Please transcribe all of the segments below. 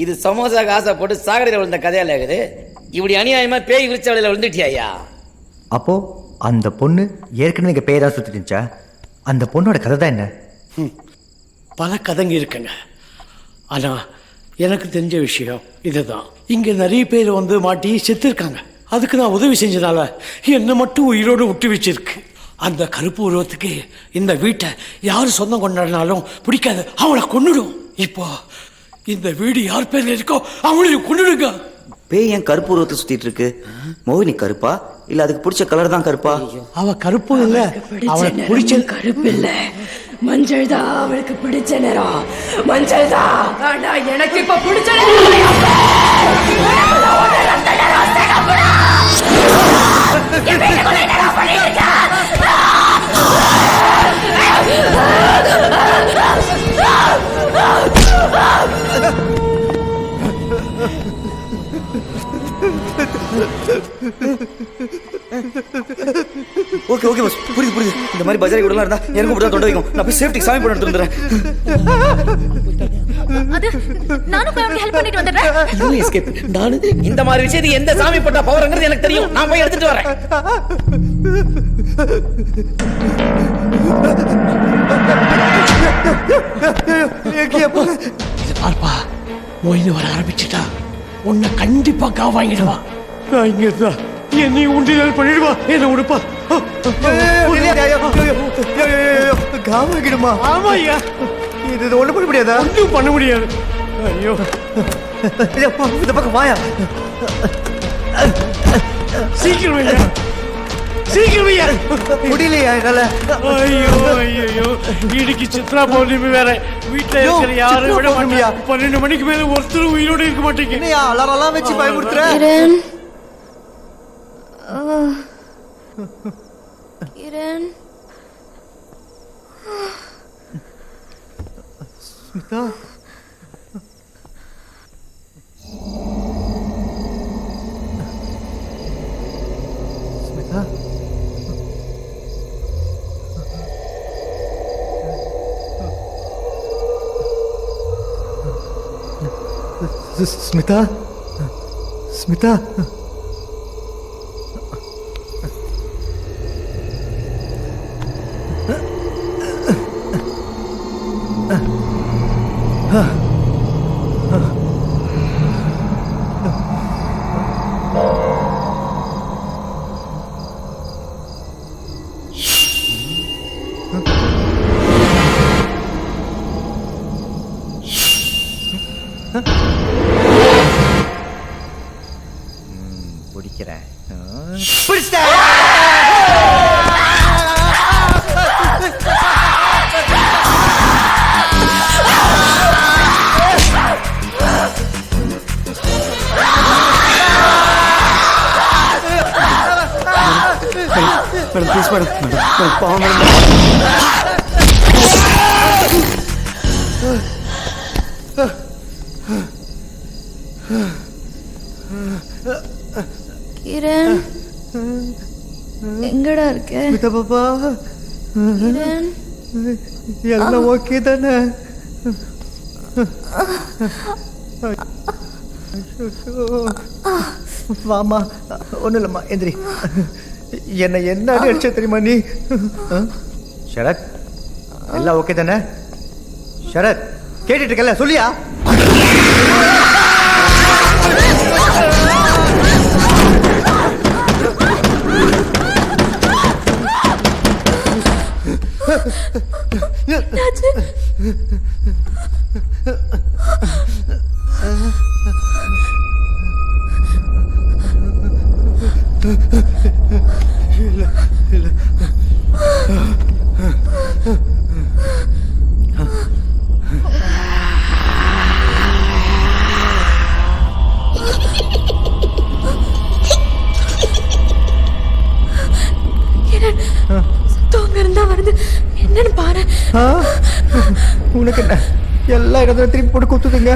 இது சமோசா காசை போட்டு சாகடையில் விழுந்த கதையால இருக்குது. இப்படி அநியாயமா பேய் விரிச்சவளையில் விழுந்துட்டியா ஐயா? அப்போ அந்த பொண்ணு ஏற்கனவே இங்கே பேய் தான் சுற்றிட்டு இருந்துச்சா? அந்த பொண்ணோட கதை தான் என்ன? பல கதைங்க இருக்குங்க. ஆனால் எனக்கு தெரிஞ்ச விஷயம் இதுதான். இங்கே நிறைய பேர் வந்து மாட்டி செத்துருக்காங்க. அதுக்கு நான் உதவி செஞ்சதால என்னை மட்டும் உயிரோடு விட்டு வச்சிருக்கு. அந்த கருப்பு உருவத்துக்கு இந்த வீட்டை யார் சொந்தம் கொண்டாடினாலும் பிடிக்காது, அவளை கொன்னுடும். இப்போ இந்த வீடு யார் பேர்ல இருக்கோ அவளையும் கொன்னுடுங்க. பேய் ஏன் கருப்பு உருவத்தை சுத்திட்டு இருக்கு? மோகினி கருப்பா இல்ல அதுக்கு பிடிச்ச கலர் தான் கருப்பா? அவ கருப்பு இல்ல, அவளுக்கு பிடிச்ச கருப்பு இல்ல, மஞ்சள் தான் அவளுக்கு பிடிச்ச நிறம். மஞ்சள் தான். ஆனா எனக்கு இப்ப பிடிச்ச ஓகே ஓகே பஸ், புரியுது புரியுது. இந்த மாதிரி பஜாரி கூட இருந்தா எனக்கு கூட தொண்டை வைக்கும். நான் போய் சேஃப்டிக்கு சாமி போட்டு வந்துடுறேன். அது நானும் போய் ஹெல்ப் பண்ணிட்டு வந்துடுறேன். நானு இந்த மாதிரி விஷயத்துக்கு எந்த சாமி போட்டா பவர்ங்கிறது எனக்கு தெரியும். நான் போய் எடுத்துட்டு வரேன். பார்ப்பா, மொய்னு வர ஆரம்பிச்சுட்டா உன்னை கண்டிப்பா காவாங்கிடுவா. நான் இங்க இருந்தா என்னை உண்டியல் பண்ணிடுவா. என்ன உடுப்பா. காவாகிடுமா? ஆமா ஐயா, இது ஒண்ணு பண்ண முடியாதா? ஒன்றும் பண்ண முடியாது. ஐயோ, இந்த பக்கம் வாயா. சீக்கிரம் ஐயா, சீக்கிரம் ஐயா. முடியலையா என்னால? ஐயோ ஐயோ, இன்னைக்கு சித்ரா பௌர்ணமி வேற. வீட்டுல இருக்கிற யாரும் விட மாட்டியா? 12 மணிக்கு மேல ஒருத்தரும் உயிரோடு இருக்க மாட்டீங்க. என்னையா அலாரம் வச்சு பயமுறுத்துற? கிரண், கிரண். ஸ்மிதா, ஸ்மிதா, ஸ்மிதா, ஸ்மிதா. பிடிக்கிறேன். மேடம் ப்ளீஸ் மேடம், மேடம் பாவம் மேடம். கிரண், எங்கடா இருக்க? ஸ்மிதா பாப்பா, கிரண், எல்லாம் ஓகே தானே? வாமா, ஒன்றும் இல்லைம்மா, எந்திரி. என்னை என்ன அடிச்ச தெரியுமா நீ? ஷரத், எல்லாம் ஓகே தானே? ஷரத், கேட்டுட்டு இருக்கல, சொல்லியா? என்னன்னு பாரு. உனக்கு என்ன எல்லா இடத்துல திருப்பி போட்டு குத்துதுங்க.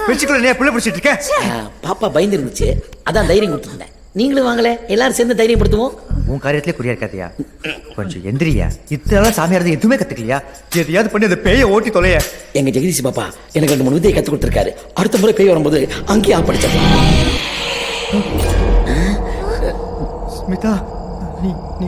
வச்சுக்கல நீ புள்ள பிடிச்சிட்டு இருக்க. பாப்பா பயந்து இருந்துச்சு, அதான் தைரியம் கொடுத்துருந்தேன். நீங்களும் வாங்கல, எல்லாரும் சேர்ந்து தைரியப்படுத்துவோம். உன் காரியத்திலே குறியா இருக்காதியா, கொஞ்சம் எந்திரியா. இத்தனை சாமியார் எதுவுமே கத்துக்கலையா? எதையாவது பண்ணி அந்த பேயை ஓட்டி தொலைய. எங்க ஜெகதீஷ் பாப்பா எனக்கு 2 3 வித்தையை கத்து கொடுத்துருக்காரு. அடுத்த முறை பேய் வரும்போது அங்கேயே படிச்சிடலாம். ஸ்மிதா, நீ நீ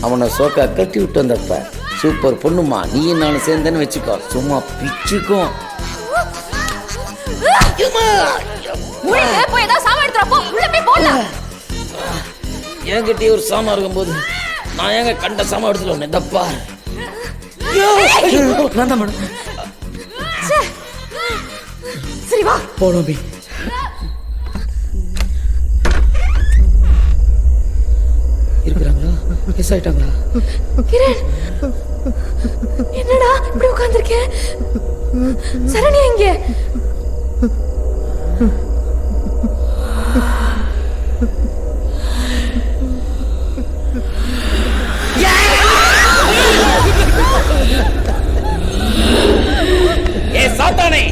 அவனை சோக்கா கட்டி விட்டு வந்தப்ப சூப்பர் பொண்ணுமா, நீயும் நானும் சேர்ந்தேன்னு வச்சுக்கோ, சும்மா பிச்சுக்கும். போய் ஏதாவது சாமான் எடுத்துறா, போ உள்ள போய் போடலாம். என்கிட்டயே ஒரு சாமா இருக்கும்போது நான் ஏங்க கண்ட சாமா எடுத்துட்டு வந்தேன். தப்பா நான் தான் மேடம். சரி வா போனோம். இருக்கிறாங்களா? மிஸ் ஆயிட்டாங்களா? கிரண், என்னடா இப்படி உட்கார்ந்திருக்க? சரண்யா எங்க? ஏ சாத்தானே,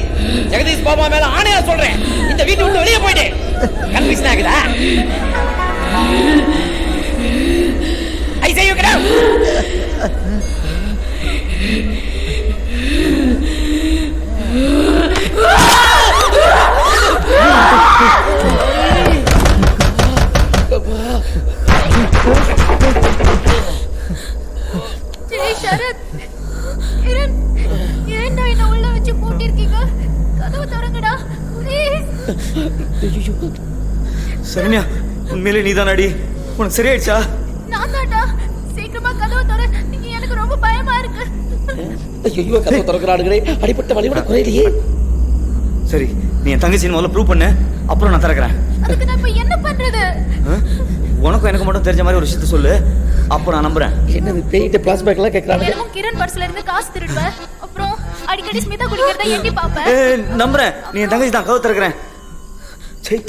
ஜெகதீஷ் பாபா மேல ஆணையா சொல்றேன், இந்த வீட்டை விட்டு வெளியே போயிடு. கன்ஃபியூஷன் ஆகுதா? I say you get out. Jai Sarath, Kiran, ஏன்டா என்ன உள்ள வச்சு பூட்டிருக்கீங்க? கதவு திறங்கடா ப்ளீஸ். சரண்யா, உண்மையிலே நீதான் அடி. உனக்கு சரியாயிடுச்சா? நான் தான்டா, சீக்கிரமா கதவு திற, எனக்கு ரொம்ப பயமா இருக்கு. ஐயோ, கதவு திறக்கிறாடுகளே, அடிப்பட்ட வலியோட குறையிலையே. சரி, நீ என் தங்கச்சின்னு முதல்ல ப்ரூவ் பண்ணு, அப்புறம் நான் திறக்கிறேன். அதுக்கு நான் இப்ப என்ன பண்றது? உனக்கும் எனக்கு மட்டும் தெரிஞ்ச மாதிரி ஒரு விஷயத்த சொல்லு, அப்போ நான் நம்புறேன். என்னது பேயிட்ட பிளாஸ்பேக் எல்லாம் கேட்கறாங்க. தினமும் கிரண் பர்ஸ்ல இருந்து காசு திருடுவேன், அப்புறம் அடிக்கடி ஸ்மிதா குடிக்கிறத எண்ணி பாப்பேன். நம்புறேன், நீ என் தங்கச்சி தான். கதவு திறக்கிறேன். சரி,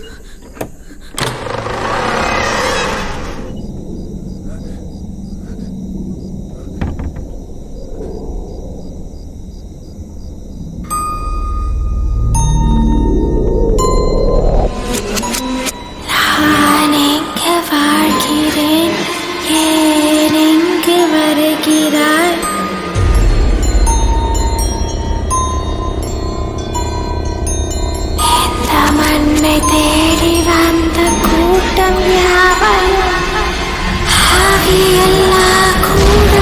தேடி வந்த கூட்டம் யாவையும் ஆவியெல்லாம் கூட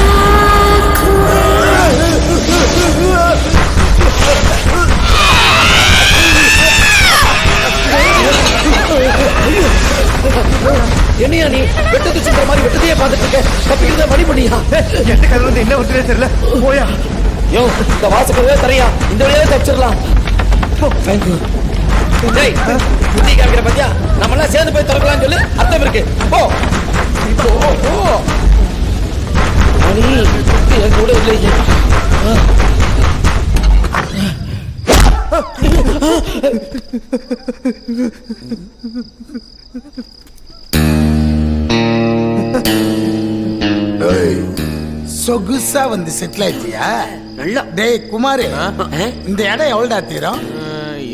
என்னையா நீ வெட்டத்து சுத்துற மாதிரி வெட்டத்தையே பார்த்துட்டு இருக்க? தப்பிக்கிறத வழி பண்ணியா? எந்த கதவு வந்து என்ன ஒட்டுனே தெரியல. போயா. யோ, இந்த வாசக்கதவே தரையா, இந்த வழியாவே தப்பிச்சிடலாம். தேங்க்யூ. டேய், புத்தி காமிக்கிற பத்தியா? நம்ம எல்லாம் சேர்ந்து போய் திறக்கலாம்னு சொல்லி அர்த்தம் இருக்கு. போ போ. மணி என் கூட இல்லையே. சொகுசா வந்து செட்டில் ஆயிட்டியா? நல்லா. டேய் குமாரு, இந்த இடம் எவ்வளோடா தீரும்?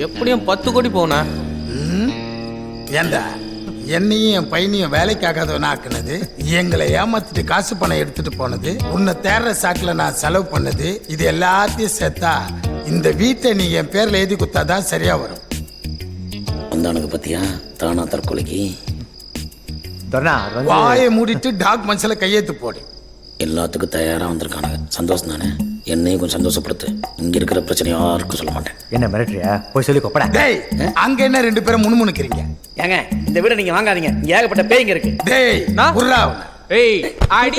எப்படியும் 10 கோடி போனா. ஏண்டா என்னையும் என் பையனையும் வேலைக்காகாதவனா ஆக்குனது, எங்களை ஏமாத்திட்டு காசு பணம் எடுத்துட்டு போனது, உன்னை தேடுற சாக்குல நான் செலவு பண்ணது, இது எல்லாத்தையும் சேர்த்தா இந்த வீட்டை நீ என் பேர்ல எழுதி குத்தாதான் சரியா வரும். வந்தானுக்கு பத்தியா தானா தற்கொலைக்கு? வாயை மூடிட்டு டாக்குமெண்ட்ஸ்ல கையெழுத்து போடு. எல்லாத்துக்கும் தயாரா வந்திருக்கானுங்க. சந்தோஷம் தானே? என்னையும் கொஞ்சம் சந்தோஷப்படுத்து. இங்க இருக்கிற பிரச்சனை யாருக்கும் சொல்ல மாட்டேன். என்ன மிரட்டுறியா? போய் சொல்லி கொப்படா. டேய், அங்க என்ன 2 பேரும் முணுமுணுக்கிறீங்க? ஏங்க, இந்த வீட நீங்க வாங்காதீங்க, இங்க ஏகப்பட்ட பேய்ங்க இருக்கு. டேய், புர்ரா அவன. ஏய் ஆடி.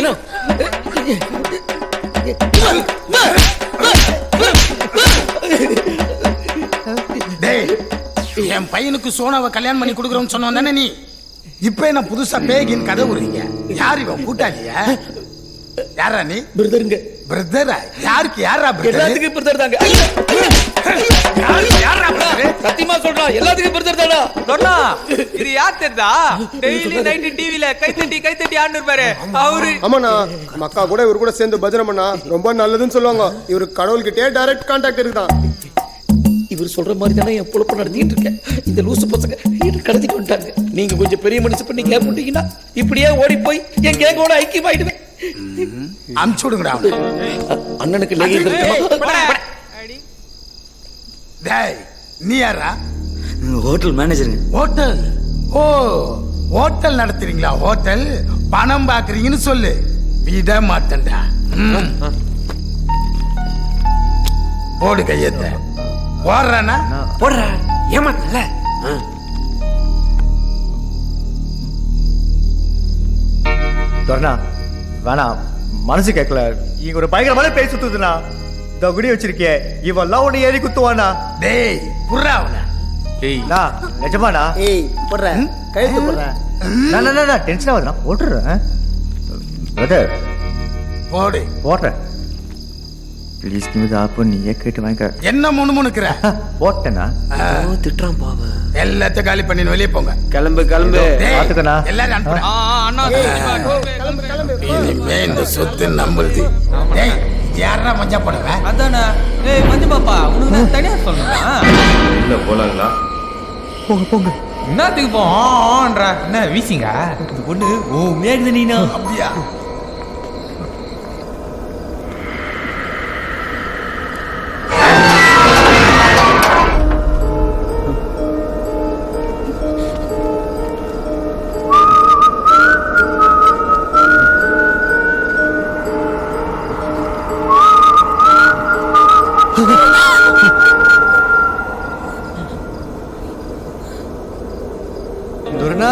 டேய், என் பையனுக்கு சோனாவை கல்யாணம் பண்ணி கொடுக்குறோம்னு சொன்னோம் தானே நீ? இப்ப என்ன புதுசா பேகின் கதை விடுறீங்க? யார் இவன்? கூட்டாளியா? யாரா நீ? பிரதருங்க. பிரதரா? யாருக்கு யாரா பிரதர்? எல்லாத்துக்கும் பிரதர் தாங்க. சத்தியமா சொல்றா எல்லாத்துக்கும் பெருத்தாடா. சொன்னா இது யார் தெரியுதா? டெய்லி நைட் டிவில கைத்தட்டி ஆண்டு இருப்பாரு அவரு. ஆமாண்ணா நம்ம அக்கா கூட இவர் கூட சேர்ந்து பஜனை பண்ணா ரொம்ப நல்லதுன்னு சொல்லுவாங்க. இவரு கடவுள்கிட்டே டைரக்ட் கான்டாக்ட் இருக்குதான். இவர் சொல்ற மாதிரி தானே என் பொழப்பு நடத்திட்டு இருக்கேன். இந்த லூசு பசங்க என்ன கடத்திட்டு வந்துட்டாங்க. நீங்க கொஞ்சம் பெரிய மனுஷன் பண்ணி கேப் விட்டீங்கன்னா இப்படியே ஓடி போய் என் கேங்கோட ஐக்கியமாயிடுவேன். அமுச்சு விடுங்கடா. அண்ணனுக்கு டேய் நீ யாரா? ஹோட்டல் மேனேஜருங்க. ஹோட்டல்? ஓ ஹோட்டல் நடத்துறீங்களா? ஹோட்டல் பணம் பாக்குறீங்கன்னு சொல்லு, விட மாட்டேன்டா. போடு கையத்த. போடுறானா? போடுற ஏமாத்தல. துரணா வேணாம், மனசு கேட்கல. இங்க ஒரு பயங்கரமான பேய் சுத்துதுண்ணா. தகுடி வச்சிருக்கே இவெல்லாம் ஒண்ணு ஏறி குத்துவானா? டேய் புர்ரா அவன. நிஜமாண்ணா? ஏய் போடுறேன் கழுத்து போடுறேன். நான் டென்ஷன் ஆகுதுண்ணா. போட்டுறேன் பிரதர், போடு. போடுறேன். Please give up. நீயே கேட்டு வாங்க. என்ன முணுமுணுக்குற? போட்டேண்ணா. திட்டுறான் பாவ. எல்லாத்தையும் காலி பண்ணி வெளியே போங்க. கிளம்பு டேய், பாத்துக்கண்ணா. எல்லாரும் அனுப்புறேன். அண்ணா இனிமே இந்த சொத்து நம்புறது. டேய் யாரா மஞ்சா போடுவேன்? அதானே. ஏய் மஞ்சு பாப்பா உனக்கு நான் தனியா சொல்லணுமா? இல்ல போலாங்களா? போங்க போங்க. என்னத்துக்கு போன்ற என்ன வீசிங்க இந்த பொண்ணு ஓ மேகுது நீனா. அப்படியா? துரணா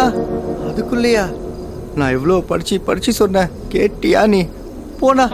அதுக்குள்ளேயா? நான் இவ்வளோ படிச்சு சொன்னேன், கேட்டியா நீ? போனா